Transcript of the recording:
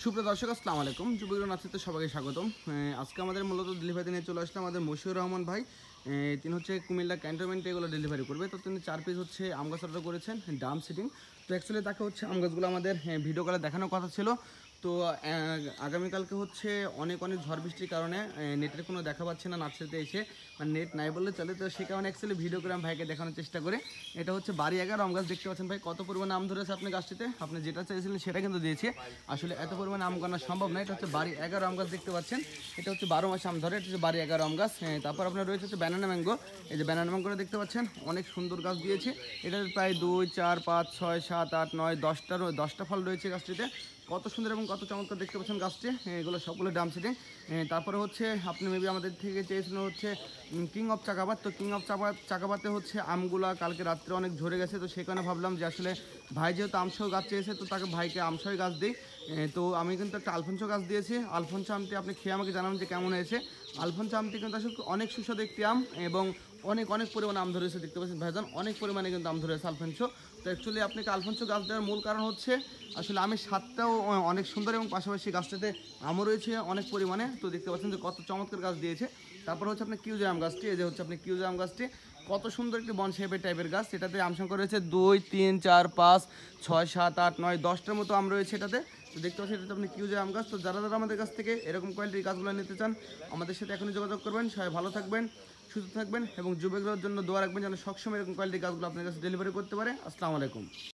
সুপ্রিয় দর্শক আসসালামু আলাইকুম। যুবগ্রাম নার্সারিতে সবাইকে স্বাগতম। আজকে আমাদের মূলত ডেলিভারি নিয়ে চলে আসলাম আমাদের মশিউর রহমান ভাই। তিনি হচ্ছে কুমিল্লা ক্যান্টনমেন্টে এগুলো ডেলিভারি করবে। তো তিনি 4 পিস হচ্ছে আম গাছ অর্ডার করেছেন ড্রাম সিটিং। তো অ্যাকচুয়ালি তাকে হচ্ছে আম গাছগুলো আমাদের ভিডিও কলে দেখানোর কথা ছিল। তো আগামীকালকে হচ্ছে অনেক ঝড় বৃষ্টির কারণে নেটের কোনো দেখা পাচ্ছে না নার্সারিতে এসে, মানে নেট নাই বললে চলে। তো সে কারণে অ্যাকচুয়ালি ভিডিও করে আমি ভাইকে দেখানোর চেষ্টা করে। এটা হচ্ছে বাড়ি 11 আম গাছ দেখতে পাচ্ছেন ভাই, কত পরিমাণে আম ধরেছে আপনি গাছটিতে। আপনি যেটা চাইছিলেন সেটা কিন্তু দিয়েছে। আসলে এত পরিমাণে আম গানা সম্ভব না। এটা হচ্ছে বাড়ি 11 আম গাছ দেখতে পাচ্ছেন। এটা হচ্ছে 12 মাস আম ধরে। এটা হচ্ছে বাড়ি 11 আম গাছ। তারপর আপনার রয়েছে হচ্ছে ব্যানানা ম্যাঙ্গো। এই যে ব্যানানা ম্যাঙ্গোটা দেখতে পাচ্ছেন, অনেক সুন্দর গাছ দিয়েছে। এটার প্রায় 2, 4, 5, 6, 7, 8, 9, 10টা ফল রয়েছে গাছটিতে। কত সুন্দর এবং কত চমৎকার দেখতে পাচ্ছেন গাছটি। এগুলো সবগুলো ড্রাম সিটিং। তারপরে হচ্ছে আপনি মেবি আমাদের থেকে চেয়েছিলেন হচ্ছে কিং অফ চাকাবাত। তো কিং অফ চাকাবাতে হচ্ছে আমগুলা কালকে রাত্রে অনেক ঝরে গেছে। তো সেই কারণে ভাবলাম যে আসলে ভাই যেহেতু আমসহ গাছ চেয়েছে, তো তাকে ভাইকে আমসহ গাছ দিই। তো আমি কিন্তু একটা আলফনসো গাছ দিয়েছি। আলফনসো আমটি আপনি খেয়ে আমাকে জানাবেন যে কেমন হয়েছে। আলফনসো আমটি কিন্তু আসলে অনেক সুস্বাদু একটি আম এবং অনেক পরিমাণে আম ধরেছে দেখতে পাচ্ছেন ভাইজান, অনেক পরিমাণে কিন্তু আম ধরেছে আলফনসো। তো অ্যাকচুয়ালি আপনাকে আলফনসো গাছ দেওয়ার মূল কারণ হচ্ছে আসলে আমের স্বাদটাও অনেক সুন্দর এবং পাশাপাশি গাছটাতে আমও রয়েছে অনেক পরিমাণে। তো দেখতে পাচ্ছেন যে কত চমৎকার গাছ দিয়েছে। তারপর হচ্ছে আপনার কিউজে আম গাছটি। এই যে হচ্ছে আপনি কিউজে আম গাছটি, কত সুন্দর একটি বন শেপের টাইপের গাছ। এটাতে আম সংখ্যা রয়েছে 2, 3, 4, 5, 6, 7, 8, 9, 10টার মতো আম রয়েছে এটাতে। তো দেখতে পাচ্ছি এটা আপনি কিউজে আম গাছ। তো যারা আমাদের কাছ থেকে এরকম কোয়ালিটির গাছগুলো নিতে চান, আমাদের সাথে এখনই যোগাযোগ করবেন। সবাই ভালো থাকবেন, সুস্থ থাকবেন এবং যুবকদের জন্য দোয়া রাখবেন যেন সবসময় এরকম কোয়ালিটির গাছগুলো আপনার কাছে ডেলিভারি করতে পারে। আসসালামু আলাইকুম।